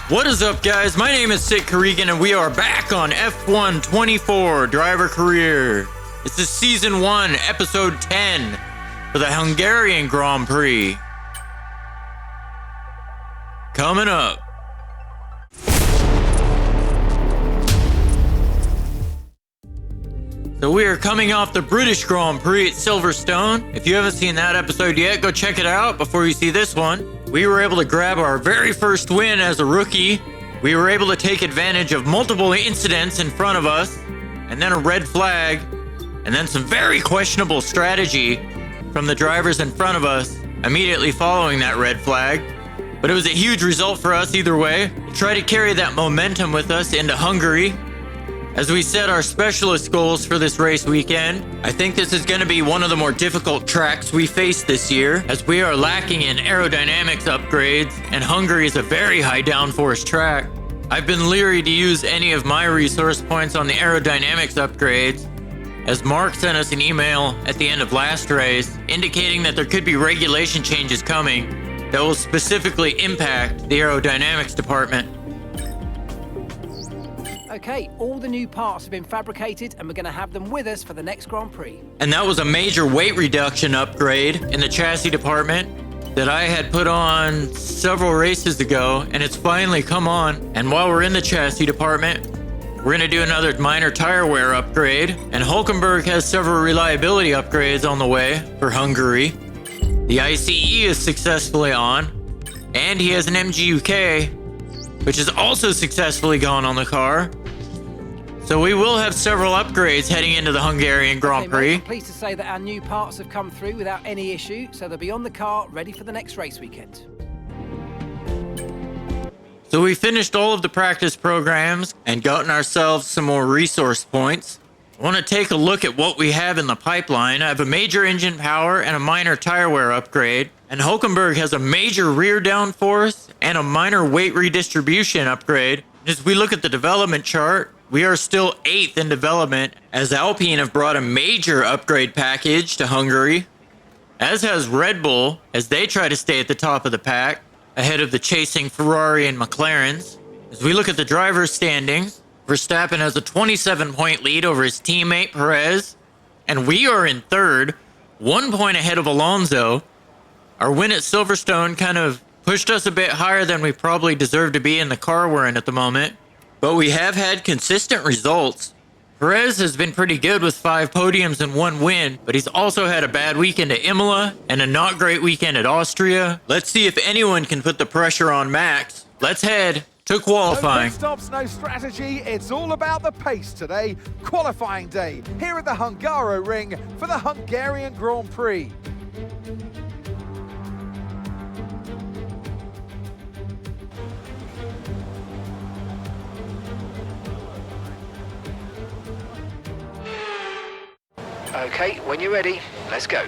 What is up, guys? My name is Sid Carrigan, and we are back on F1 24 Driver Career. This is Season 1, Episode 10 for the Hungarian Grand Prix. Coming up. So we are coming off the British Grand Prix at Silverstone. If you haven't seen that episode yet, go check it out before you see this one. We were able to grab our very first win as a rookie. We were able to take advantage of multiple incidents in front of us, and then a red flag, and then some very questionable strategy from the drivers in front of us immediately following that red flag. But it was a huge result for us either way. We'll try to carry that momentum with us into Hungary as we set our specialist goals for this race weekend. I think this is going to be one of the more difficult tracks we face this year, as we are lacking in aerodynamics upgrades, and Hungary is a very high downforce track. I've been leery to use any of my resource points on the aerodynamics upgrades, as Mark sent us an email at the end of last race indicating that there could be regulation changes coming that will specifically impact the aerodynamics department. Okay, all the new parts have been fabricated and we're going to have them with us for the next Grand Prix. And that was a major weight reduction upgrade in the chassis department that I had put on several races ago, and it's finally come on. And while we're in the chassis department, we're going to do another minor tire wear upgrade, and Hulkenberg has several reliability upgrades on the way for Hungary. The ICE is successfully on, and he has an MGUK, which has also successfully gone on the car. So we will have several upgrades heading into the Hungarian Grand Prix. I'm pleased to say that our new parts have come through without any issue, so they'll be on the car ready for the next race weekend. So we finished all of the practice programs and gotten ourselves some more resource points. I want to take a look at what we have in the pipeline. I have a major engine power and a minor tire wear upgrade, and Hulkenberg has a major rear downforce and a minor weight redistribution upgrade. As we look at the development chart, we are still 8th in development, as Alpine have brought a major upgrade package to Hungary, as has Red Bull, as they try to stay at the top of the pack, ahead of the chasing Ferrari and McLarens. As we look at the driver's standings, Verstappen has a 27-point lead over his teammate Perez, and we are in 3rd, 1 point ahead of Alonso. Our win at Silverstone kind of pushed us a bit higher than we probably deserve to be in the car we're in at the moment, but we have had consistent results. Perez has been pretty good with 5 podiums and 1 win, but he's also had a bad weekend at Imola and a not great weekend at Austria. Let's see if anyone can put the pressure on Max. Let's head to qualifying. No pit stops, no strategy. It's all about the pace today. Qualifying day here at the Hungaroring for the Hungarian Grand Prix. Okay, when you're ready, let's go.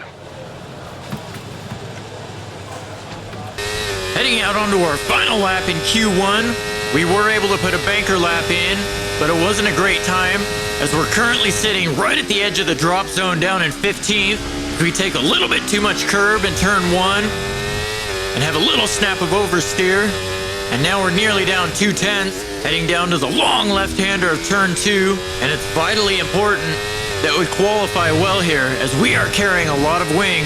Heading out onto our final lap in Q1, we were able to put a banker lap in, but it wasn't a great time, as we're currently sitting right at the edge of the drop zone down in 15th. We take a little bit too much curb in turn 1 and have a little snap of oversteer, and now we're nearly down 2/10, heading down to the long left-hander of turn 2, and it's vitally important that we qualify well here, as we are carrying a lot of wing,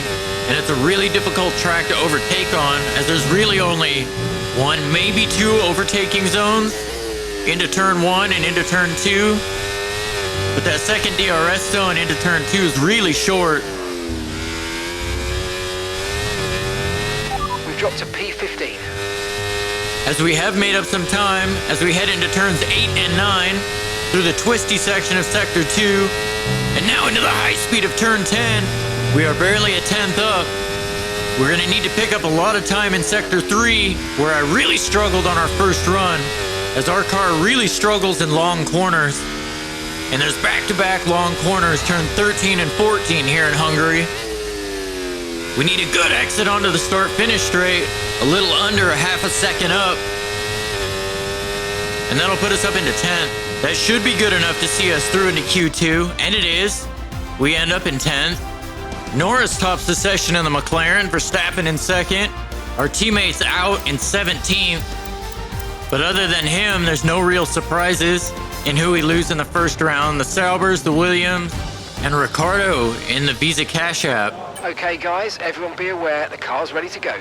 and it's a really difficult track to overtake on, as there's really only 1, maybe 2 overtaking zones into turn 1 and into turn 2, but that second DRS zone into turn 2 is really short. We've dropped to P15. As we have made up some time as we head into turns 8 and 9 through the twisty section of sector 2, and now into the high speed of turn 10. We are barely a 10th up. We're going to need to pick up a lot of time in sector 3, where I really struggled on our first run, as our car really struggles in long corners. And there's back-to-back long corners, turn 13 and 14 here in Hungary. We need a good exit onto the start-finish straight, a little under a half a second up, and that'll put us up into 10th. That should be good enough to see us through into Q2, and it is. We end up in 10th. Norris tops the session in the McLaren, Verstappen in 2nd. Our teammates out in 17th. But other than him, there's no real surprises in who we lose in the first round. The Saubers, the Williams, and Ricardo in the Visa Cash App. Okay, guys, everyone be aware the car's ready to go.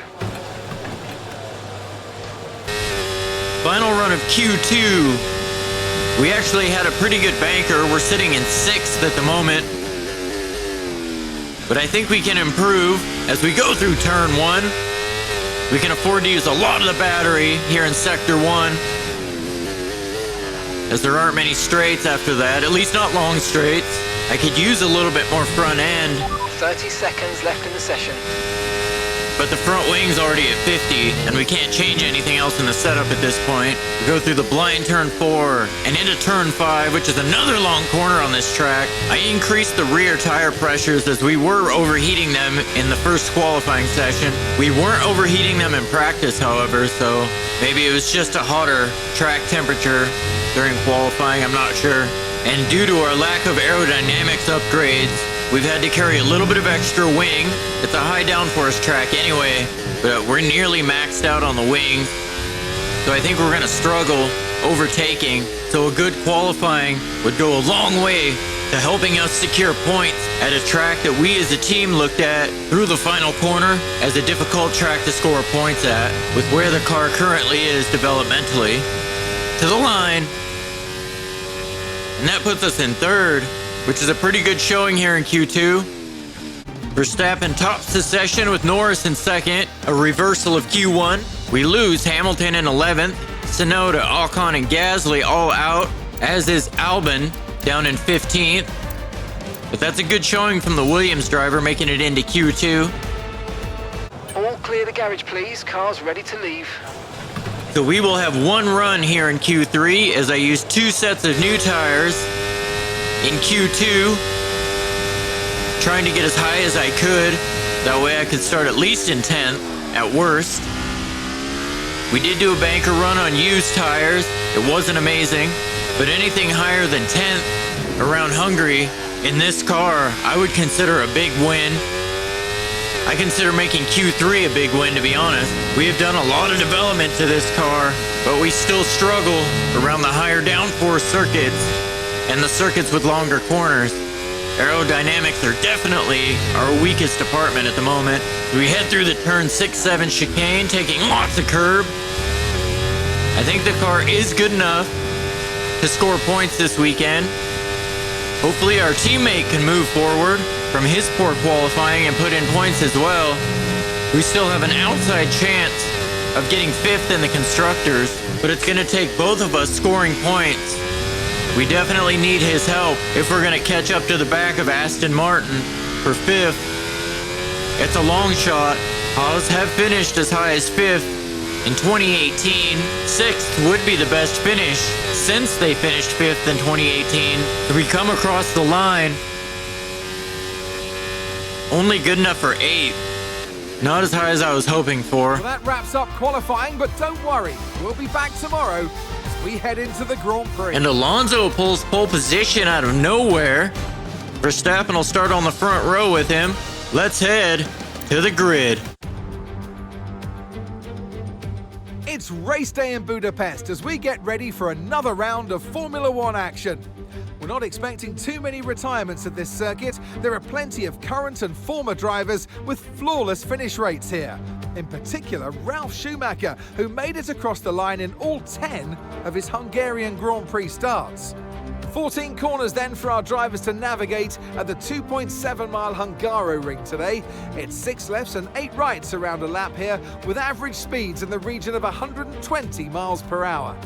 Final run of Q2. We actually had a pretty good banker. We're sitting in 6th at the moment. But I think we can improve as we go through turn 1. We can afford to use a lot of the battery here in Sector 1, as there aren't many straights after that, at least not long straights. I could use a little bit more front end. 30 seconds left in the session. But the front wing's already at 50, and we can't change anything else in the setup at this point. We go through the blind turn 4 and into turn 5, which is another long corner on this track. I increased the rear tire pressures as we were overheating them in the first qualifying session. We weren't overheating them in practice, however, so maybe it was just a hotter track temperature during qualifying, I'm not sure. And due to our lack of aerodynamics upgrades, we've had to carry a little bit of extra wing. It's a high downforce track anyway, but we're nearly maxed out on the wings. So I think we're going to struggle overtaking. So a good qualifying would go a long way to helping us secure points at a track that we as a team looked at through the final corner as a difficult track to score points at, with where the car currently is developmentally. To the line. And that puts us in 3rd, which is a pretty good showing here in Q2. Verstappen tops the session with Norris in 2nd, a reversal of Q1. We lose Hamilton in 11th, Tsunoda, Ocon, and Gasly all out, as is Albon down in 15th. But that's a good showing from the Williams driver, making it into Q2. All clear the garage, please. Car's ready to leave. So we will have one run here in Q3 as I use 2 sets of new tires in Q2, trying to get as high as I could. That way I could start at least in 10th, at worst. We did do a banker run on used tires. It wasn't amazing, but anything higher than 10th around Hungary in this car, I would consider a big win. I consider making Q3 a big win, to be honest. We have done a lot of development to this car, but we still struggle around the higher downforce circuits and the circuits with longer corners. Aerodynamics are definitely our weakest department at the moment. We head through the turn 6-7 chicane, taking lots of curb. I think the car is good enough to score points this weekend. Hopefully our teammate can move forward from his poor qualifying and put in points as well. We still have an outside chance of getting 5th in the constructors, but it's going to take both of us scoring points. We definitely need his help if we're going to catch up to the back of Aston Martin for 5th. It's a long shot. Haas have finished as high as 5th in 2018. 6th would be the best finish since they finished 5th in 2018. If we come across the line, only good enough for 8th. Not as high as I was hoping for. Well, that wraps up qualifying, but don't worry, we'll be back tomorrow as we head into the Grand Prix. And Alonso pulls pole position out of nowhere. Verstappen will start on the front row with him. Let's head to the grid. It's race day in Budapest as we get ready for another round of Formula One action. We're not expecting too many retirements at this circuit. There are plenty of current and former drivers with flawless finish rates here. In particular, Ralf Schumacher, who made it across the line in all 10 of his Hungarian Grand Prix starts. 14 corners then for our drivers to navigate at the 2.7-mile Hungaroring today. It's 6 lefts and 8 rights around a lap here, with average speeds in the region of 120 miles per hour.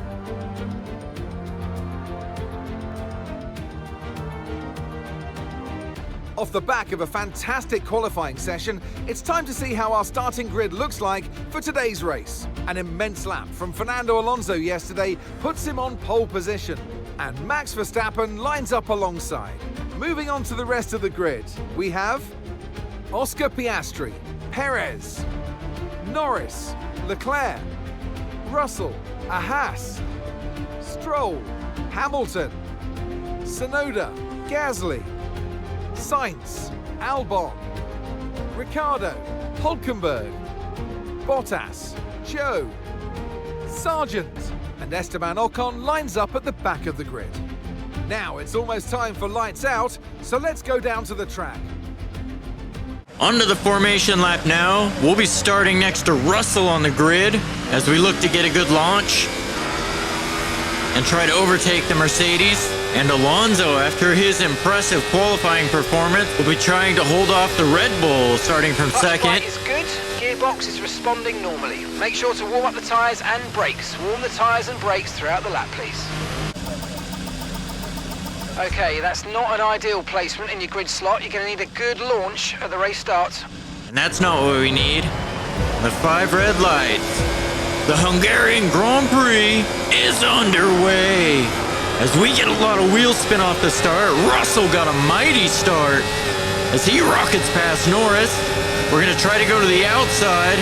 Off the back of a fantastic qualifying session, it's time to see how our starting grid looks like for today's race. An immense lap from Fernando Alonso yesterday puts him on pole position, and Max Verstappen lines up alongside. Moving on to the rest of the grid, we have Oscar Piastri, Perez, Norris, Leclerc, Russell, Haas, Stroll, Hamilton, Tsunoda, Gasly, Sainz, Albon, Ricardo, Hulkenberg, Bottas, Joe, Sargent, And Esteban Ocon lines up at the back of the grid. Now it's almost time for lights out, so let's go down to the track. Onto the formation lap now. We'll be starting next to Russell on the grid as we look to get a good launch and try to overtake the Mercedes. And Alonso, after his impressive qualifying performance, will be trying to hold off the Red Bull starting from second. Right is good. Gearbox is responding normally. Make sure to warm up the tyres and brakes. Warm the tyres and brakes throughout the lap, please. Okay, that's not an ideal placement in your grid slot. You're going to need a good launch at the race start. And that's not what we need. The 5 red lights. The Hungarian Grand Prix is underway. As we get a lot of wheel spin off the start, Russell got a mighty start. As he rockets past Norris, we're going to try to go to the outside.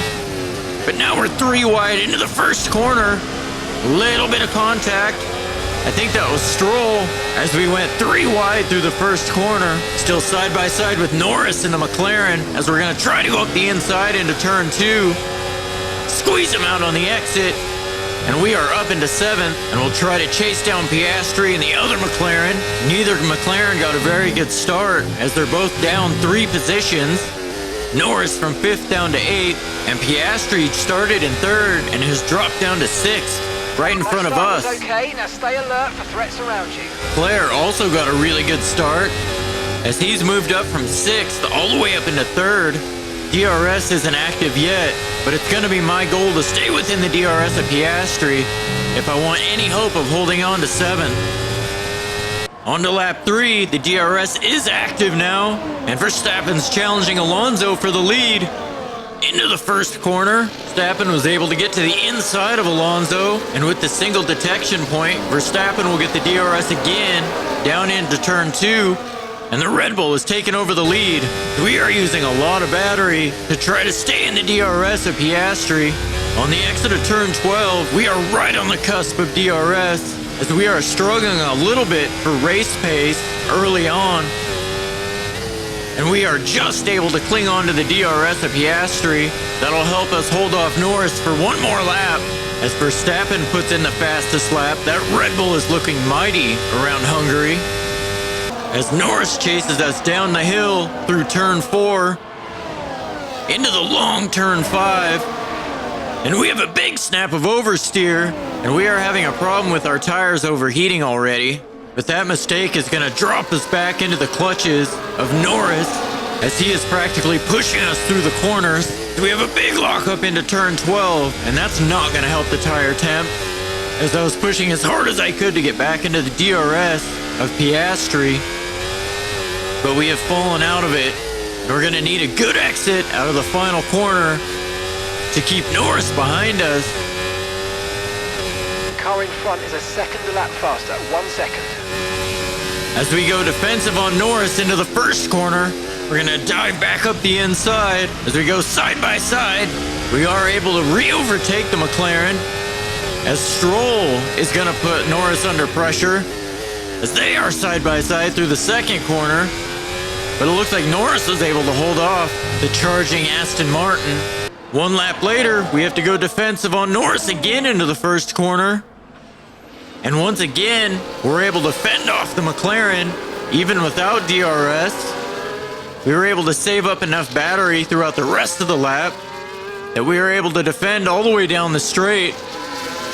But now we're 3 wide into the first corner. A little bit of contact. I think that was Stroll as we went 3 wide through the first corner. Still side by side with Norris in the McLaren as we're going to try to go up the inside into turn 2. Squeeze him out on the exit. And we are up into 7th, and we'll try to chase down Piastri and the other McLaren. Neither McLaren got a very good start as they're both down 3 positions. Norris from 5th down to 8th, and Piastri started in 3rd and has dropped down to 6th. Right in front of us. Okay, now stay alert for threats around you. Claire also got a really good start as he's moved up from 6th all the way up into 3rd. DRS isn't active yet, but it's going to be my goal to stay within the DRS of Piastri if I want any hope of holding on to 7th. On to lap 3, the DRS is active now, and Verstappen's challenging Alonso for the lead. Into the first corner, Verstappen was able to get to the inside of Alonso, and with the single detection point, Verstappen will get the DRS again down into turn 2, and the Red Bull is taking over the lead. We are using a lot of battery to try to stay in the DRS of Piastri. On the exit of turn 12, we are right on the cusp of DRS, as we are struggling a little bit for race pace early on. And we are just able to cling on to the DRS of Piastri. That'll help us hold off Norris for one more lap. As Verstappen puts in the fastest lap, that Red Bull is looking mighty around Hungary. As Norris chases us down the hill through turn 4, into the long turn 5. And we have a big snap of oversteer, and we are having a problem with our tires overheating already. But that mistake is going to drop us back into the clutches of Norris as he is practically pushing us through the corners. We have a big lockup into turn 12, and that's not going to help the tire temp, as I was pushing as hard as I could to get back into the DRS of Piastri. But we have fallen out of it. We're going to need a good exit out of the final corner to keep Norris behind us. Car in front is a second a lap faster, 1 second. As we go defensive on Norris into the first corner, we're going to dive back up the inside. As we go side by side, we are able to re-overtake the McLaren, as Stroll is going to put Norris under pressure as they are side by side through the second corner. But it looks like Norris was able to hold off the charging Aston Martin. 1 lap later, we have to go defensive on Norris again into the first corner. And once again, we're able to fend off the McLaren, even without DRS. We were able to save up enough battery throughout the rest of the lap that we were able to defend all the way down the straight,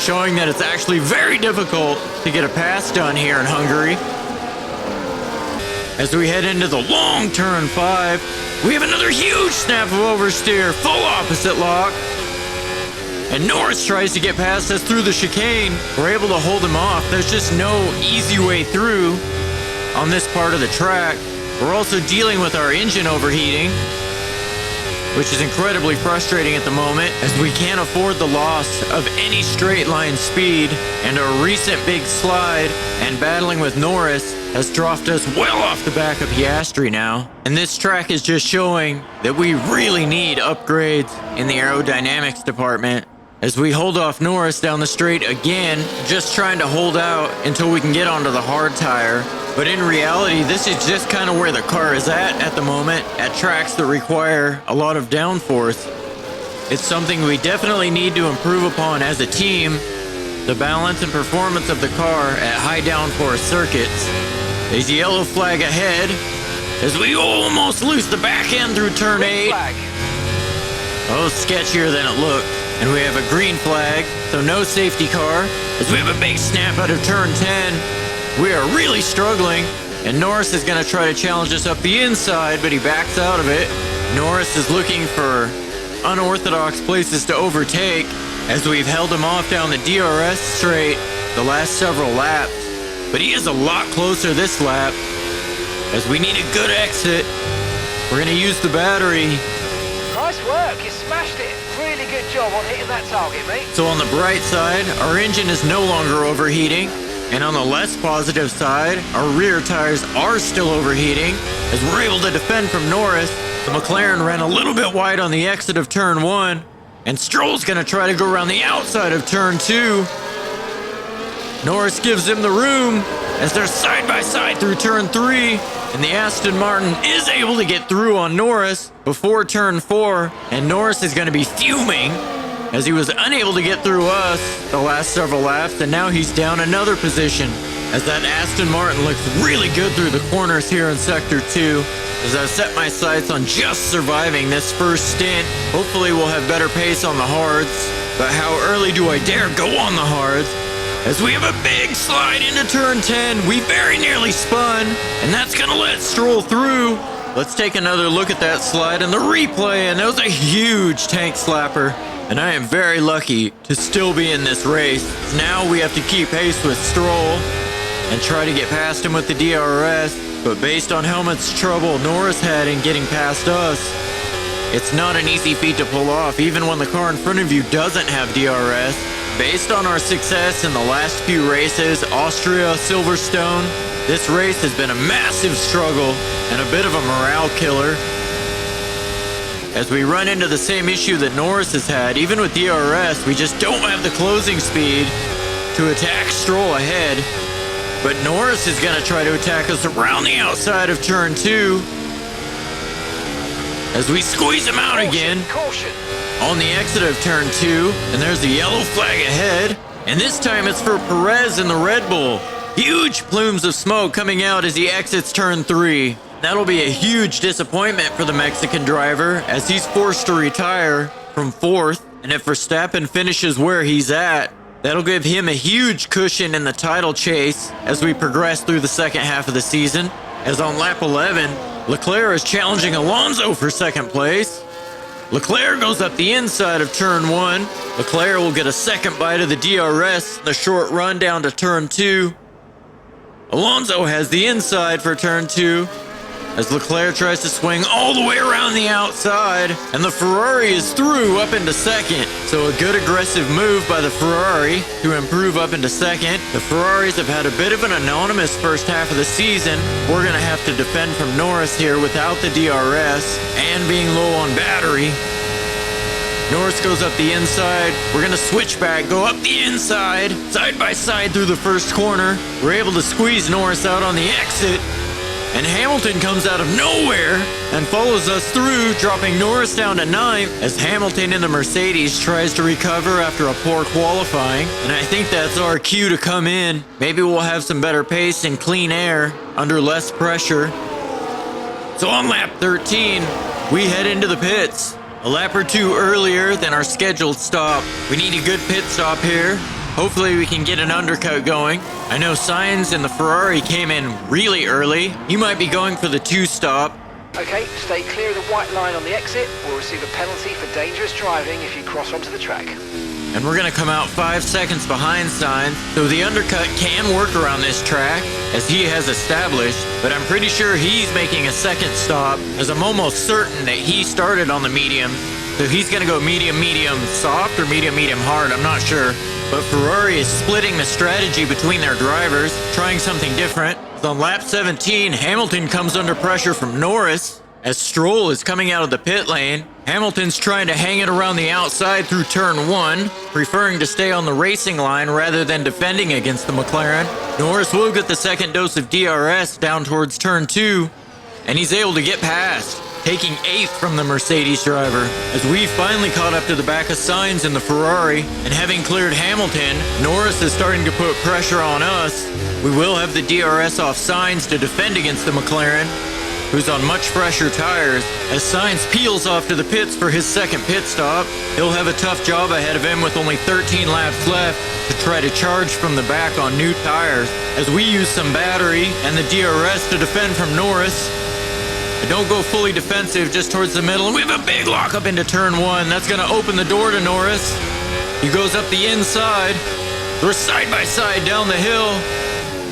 showing that it's actually very difficult to get a pass done here in Hungary. As we head into the long turn 5, we have another huge snap of oversteer, full opposite lock. And Norris tries to get past us through the chicane. We're able to hold him off. There's just no easy way through on this part of the track. We're also dealing with our engine overheating, which is incredibly frustrating at the moment, as we can't afford the loss of any straight line speed, and a recent big slide and battling with Norris has dropped us well off the back of Piastri now. And this track is just showing that we really need upgrades in the aerodynamics department, as we hold off Norris down the straight again, just trying to hold out until we can get onto the hard tire. But in reality, this is just kind of where the car is at the moment, at tracks that require a lot of downforce. It's something we definitely need to improve upon as a team. the balance and performance of the car at high downforce circuits. There's a yellow flag ahead as we almost lose the back end through turn 8. Flag. Oh, sketchier than it looked. And we have a green flag, so no safety car, as we have a big snap out of turn 10. We are really struggling, and Norris is going to try to challenge us up the inside, but he backs out of it. Norris is looking for unorthodox places to overtake, as we've held him off down the DRS straight the last several laps. But he is a lot closer this lap, as we need a good exit. We're going to use the battery. Nice work, you smashed it. Really good job on hitting that target, mate. So on the bright side, our engine is no longer overheating. And on the less positive side, our rear tires are still overheating, as we're able to defend from Norris. The McLaren ran a little bit wide on the exit of turn 1, and Stroll's going to try to go around the outside of turn 2. Norris gives him the room as they're side by side through turn 3, and the Aston Martin is able to get through on Norris before turn 4, and Norris is going to be fuming as he was unable to get through us the last several laps, and now he's down another position as that Aston Martin looks really good through the corners here in Sector 2. As I've set my sights on just surviving this first stint, hopefully we'll have better pace on the hards. But how early do I dare go on the hards? As we have a big slide into turn 10, we very nearly spun, and that's gonna let Stroll through. Let's take another look at that slide and the replay, and that was a huge tank slapper. And I am very lucky to still be in this race. Now we have to keep pace with Stroll and try to get past him with the DRS. But based on how much trouble Norris had in getting past us, it's not an easy feat to pull off, even when the car in front of you doesn't have DRS. Based on our success in the last few races, Austria, Silverstone, this race has been a massive struggle and a bit of a morale killer. As we run into the same issue that Norris has had, even with DRS, we just don't have the closing speed to attack Stroll ahead. But Norris is going to try to attack us around the outside of turn 2 as we squeeze him out again. Caution. On the exit of turn 2, and there's the yellow flag ahead, and this time it's for Perez in the Red Bull. Huge plumes of smoke coming out as he exits turn 3. That'll be a huge disappointment for the Mexican driver, as he's forced to retire from 4th, and if Verstappen finishes where he's at, that'll give him a huge cushion in the title chase as we progress through the second half of the season. As on lap 11, Leclerc is challenging Alonso for second place. Leclerc goes up the inside of turn 1. Leclerc will get a second bite of the DRS, the short run down to turn 2. Alonso has the inside for turn 2, as Leclerc tries to swing all the way around the outside, and the Ferrari is through up into second. So a good aggressive move by the Ferrari to improve up into second. The Ferraris have had a bit of an anonymous first half of the season. We're going to have to defend from Norris here without the DRS and being low on battery. Norris goes up the inside. We're going to switch back, go up the inside, side by side through the first corner. We're able to squeeze Norris out on the exit. And Hamilton comes out of nowhere and follows us through, dropping Norris down to 9th as Hamilton in the Mercedes tries to recover after a poor qualifying. And I think that's our cue to come in. Maybe we'll have some better pace and clean air under less pressure. So on lap 13, we head into the pits. A lap or two earlier than our scheduled stop. We need a good pit stop here. Hopefully we can get an undercut going. I know Sainz and the Ferrari came in really early. You might be going for the 2 stop. Okay, stay clear of the white line on the exit. We'll receive a penalty for dangerous driving if you cross onto the track. And we're going to come out 5 seconds behind Sainz, so the undercut can work around this track, as he has established, but I'm pretty sure he's making a second stop, as I'm almost certain that he started on the medium. So he's going to go medium, medium soft, or medium, medium hard, I'm not sure. But Ferrari is splitting the strategy between their drivers, trying something different. On lap 17, Hamilton comes under pressure from Norris. As Stroll is coming out of the pit lane, Hamilton's trying to hang it around the outside through turn 1, preferring to stay on the racing line rather than defending against the McLaren. Norris will get the second dose of DRS down towards turn 2, and he's able to get past. taking 8th from the Mercedes driver. As we finally caught up to the back of Sainz in the Ferrari, and having cleared Hamilton, Norris is starting to put pressure on us. We will have the DRS off Sainz to defend against the McLaren, who's on much fresher tires. As Sainz peels off to the pits for his second pit stop, he'll have a tough job ahead of him with only 13 laps left to try to charge from the back on new tires, as we use some battery and the DRS to defend from Norris. I don't go fully defensive, just towards the middle, and we have a big lockup into turn 1. That's going to open the door to Norris. He goes up the inside. We're side by side down the hill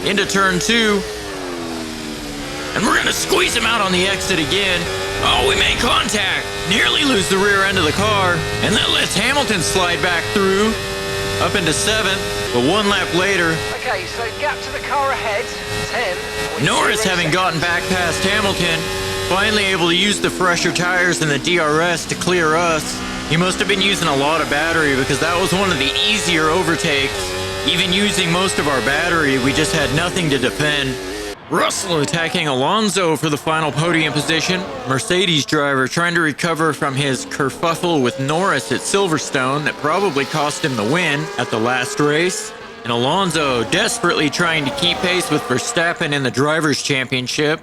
into turn 2. And we're going to squeeze him out on the exit again. Oh, we made contact. Nearly lose the rear end of the car. And that lets Hamilton slide back through, up into 7th. But 1 lap later, Okay, so gap to the car ahead, 10. Norris, having gotten back past Hamilton, finally able to use the fresher tires and the DRS to clear us. He must have been using a lot of battery, because that was one of the easier overtakes. Even using most of our battery, we just had nothing to defend. Russell attacking Alonso for the final podium position. Mercedes driver trying to recover from his kerfuffle with Norris at Silverstone that probably cost him the win at the last race. And Alonso desperately trying to keep pace with Verstappen in the Drivers' Championship.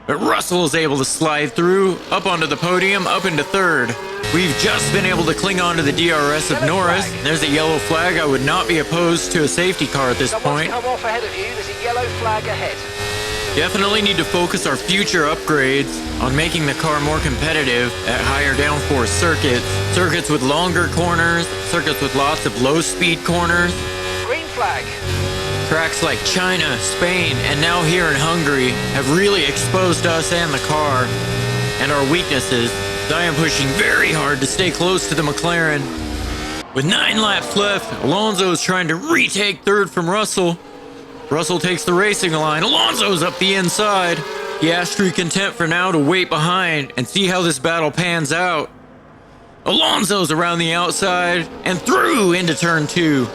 But Russell is able to slide through, up onto the podium, up into 3rd. We've just been able to cling on to the DRS of Norris. There's a yellow flag. I would not be opposed to a safety car at this point. Come off ahead of you. There's a yellow flag ahead. Definitely need to focus our future upgrades on making the car more competitive at higher downforce circuits. Circuits with longer corners, circuits with lots of low-speed corners. Green flag. Tracks like China, Spain, and now here in Hungary have really exposed us and the car and our weaknesses. I am pushing very hard to stay close to the McLaren. With 9 laps left, Alonso is trying to retake 3rd from Russell. Russell takes the racing line. Alonso's up the inside. He has to be content for now to wait behind and see how this battle pans out. Alonso's around the outside and through into turn 2.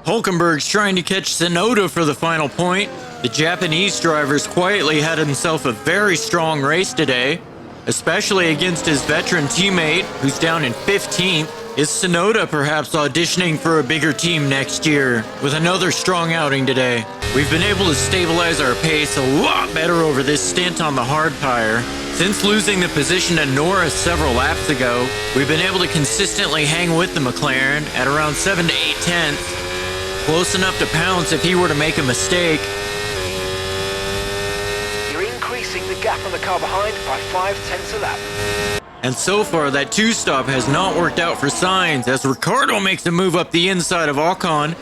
Hulkenberg's trying to catch Tsunoda for the final point. The Japanese driver's quietly had himself a very strong race today, especially against his veteran teammate, who's down in 15th. Is Tsunoda perhaps auditioning for a bigger team next year with another strong outing today? We've been able to stabilize our pace a lot better over this stint on the hard tire. Since losing the position to Norris several laps ago, we've been able to consistently hang with the McLaren at around 7 to 8 tenths. Close enough to pounce if he were to make a mistake. You're increasing the gap on the car behind by 5 tenths a lap. And so far, that 2-stop has not worked out for Sainz, as Ricciardo makes a move up the inside of Ocon.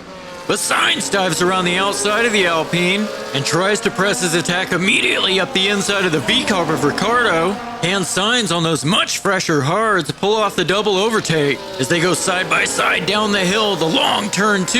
But Sainz dives around the outside of the Alpine and tries to press his attack immediately up the inside of the V-carb of Ricciardo. And Sainz on those much fresher hards pull off the double overtake as they go side by side down the hill, the long turn 2,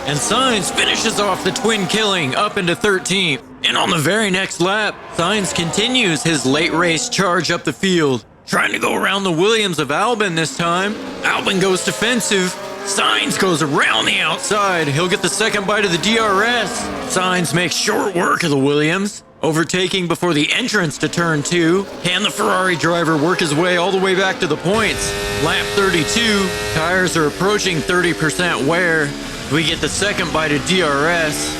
and Sainz finishes off the twin killing up into 13th. And on the very next lap, Sainz continues his late race charge up the field, trying to go around the Williams of Albon this time. Albon goes defensive. Sainz goes around the outside. He'll get the second bite of the DRS. Sainz makes short work of the Williams, overtaking before the entrance to turn 2. Can the Ferrari driver work his way all the way back to the points? Lap 32, tires are approaching 30% wear. We get the second bite of DRS.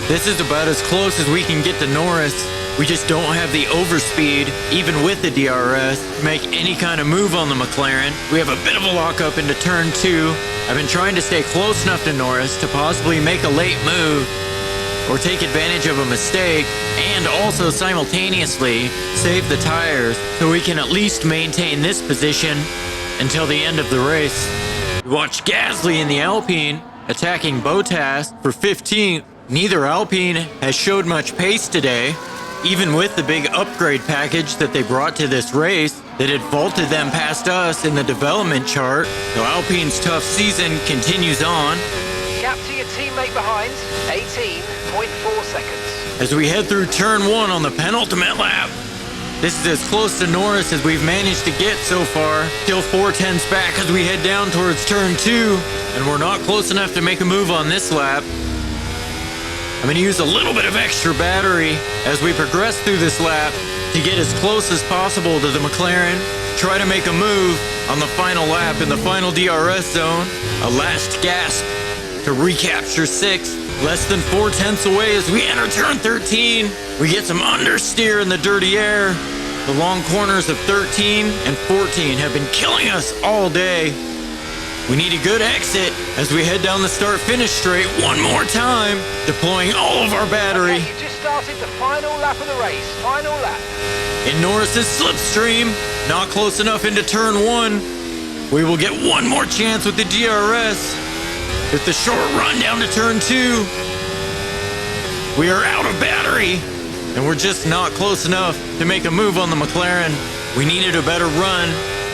This is about as close as we can get to Norris. We just don't have the overspeed, even with the DRS, to make any kind of move on the McLaren. We have a bit of a lockup into turn 2. I've been trying to stay close enough to Norris to possibly make a late move or take advantage of a mistake, and also simultaneously save the tires so we can at least maintain this position until the end of the race. We watch Gasly in the Alpine attacking Bottas for 15th. Neither Alpine has showed much pace today, even with the big upgrade package that they brought to this race that had vaulted them past us in the development chart. So Alpine's tough season continues on. Gap to your teammate behind, 18.4 seconds. As we head through turn 1 on the penultimate lap. This is as close to Norris as we've managed to get so far. Still 4 tenths back as we head down towards turn 2, and we're not close enough to make a move on this lap. I'm going to use a little bit of extra battery as we progress through this lap to get as close as possible to the McLaren, try to make a move on the final lap in the final DRS zone. A last gasp to recapture 6th, less than 4/10 away as we enter turn 13. We get some understeer in the dirty air. The long corners of 13 and 14 have been killing us all day. We need a good exit as we head down the start-finish straight one more time, deploying all of our battery. Okay, you just started the final lap of the race. Final lap. In Norris's slipstream, not close enough into turn 1. We will get one more chance with the DRS. With the short run down to turn 2. We are out of battery, and we're just not close enough to make a move on the McLaren. We needed a better run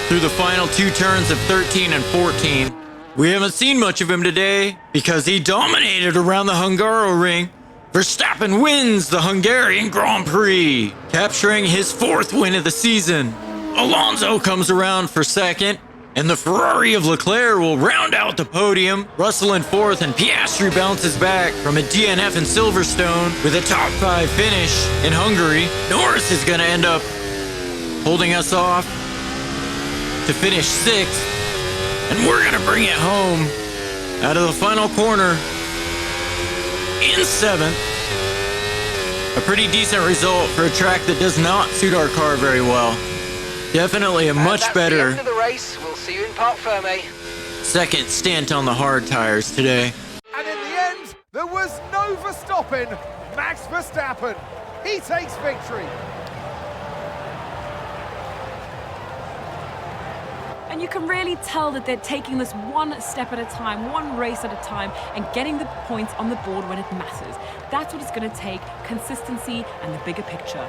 through the final 2 turns of 13 and 14. We haven't seen much of him today because he dominated around the Hungaroring. Verstappen wins the Hungarian Grand Prix, capturing his 4th win of the season. Alonso comes around for 2nd, and the Ferrari of Leclerc will round out the podium. Russell in 4th, and Piastri bounces back from a DNF in Silverstone with a top 5 finish in Hungary. Norris is going to end up holding us off to finish 6th, and we're going to bring it home out of the final corner in 7th. A pretty decent result for a track that does not suit our car very well. Definitely a much better the end of the race. We'll see you in Parc Fermé. second stint on the hard tires today. And in the end, there was no Verstappen. Max Verstappen. He takes victory. And you can really tell that they're taking this one step at a time, one race at a time, and getting the points on the board when it matters. That's what it's going to take, consistency and the bigger picture.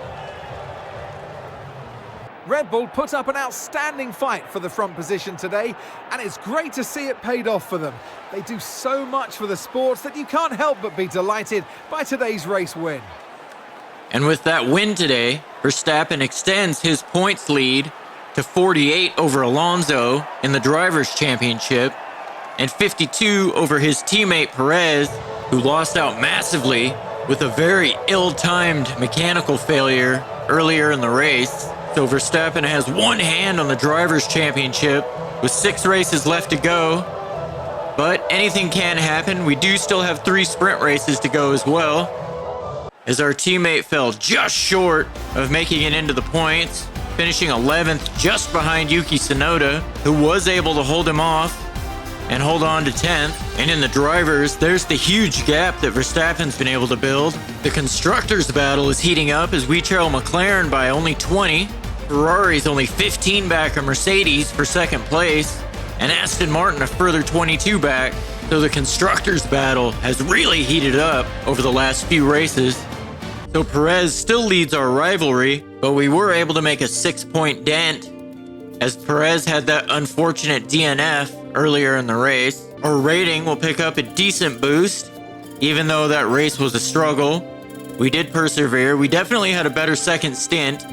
Red Bull put up an outstanding fight for the front position today, and it's great to see it paid off for them. They do so much for the sports that you can't help but be delighted by today's race win. And with that win today, Verstappen extends his points lead to 48 over Alonso in the Drivers' Championship, and 52 over his teammate Perez, who lost out massively with a very ill-timed mechanical failure earlier in the race. So Verstappen has one hand on the Drivers' Championship with 6 races left to go. But anything can happen. We do still have 3 sprint races to go as well, as our teammate fell just short of making it into the points, finishing 11th just behind Yuki Tsunoda, who was able to hold him off and hold on to 10th. And in the drivers, there's the huge gap that Verstappen's been able to build. The constructors' battle is heating up as we trail McLaren by only 20. Ferrari's only 15 back of Mercedes for 2nd place, and Aston Martin a further 22 back. So the constructors' battle has really heated up over the last few races. So Perez still leads our rivalry, but we were able to make a 6-point dent as Perez had that unfortunate DNF earlier in the race. Our rating will pick up a decent boost, even though that race was a struggle. We did persevere. We definitely had a better 2nd stint.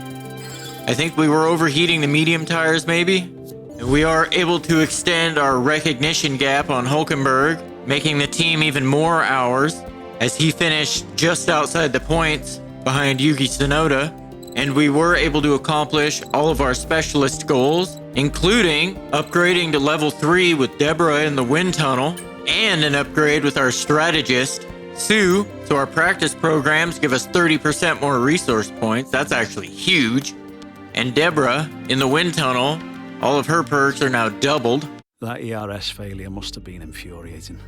I think we were overheating the medium tires maybe. And we are able to extend our recognition gap on Hülkenberg, making the team even more ours, as he finished just outside the points behind Yuki Tsunoda. And we were able to accomplish all of our specialist goals, including upgrading to level 3 with Deborah in the wind tunnel, and an upgrade with our strategist, Sue. So our practice programs give us 30% more resource points. That's actually huge. And Deborah in the wind tunnel, all of her perks are now doubled. That ERS failure must have been infuriating.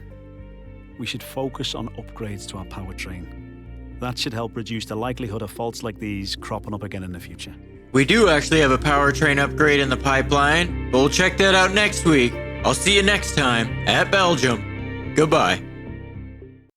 We should focus on upgrades to our powertrain. That should help reduce the likelihood of faults like these cropping up again in the future. We do actually have a powertrain upgrade in the pipeline, but we'll check that out next week. I'll see you next time at Belgium. Goodbye.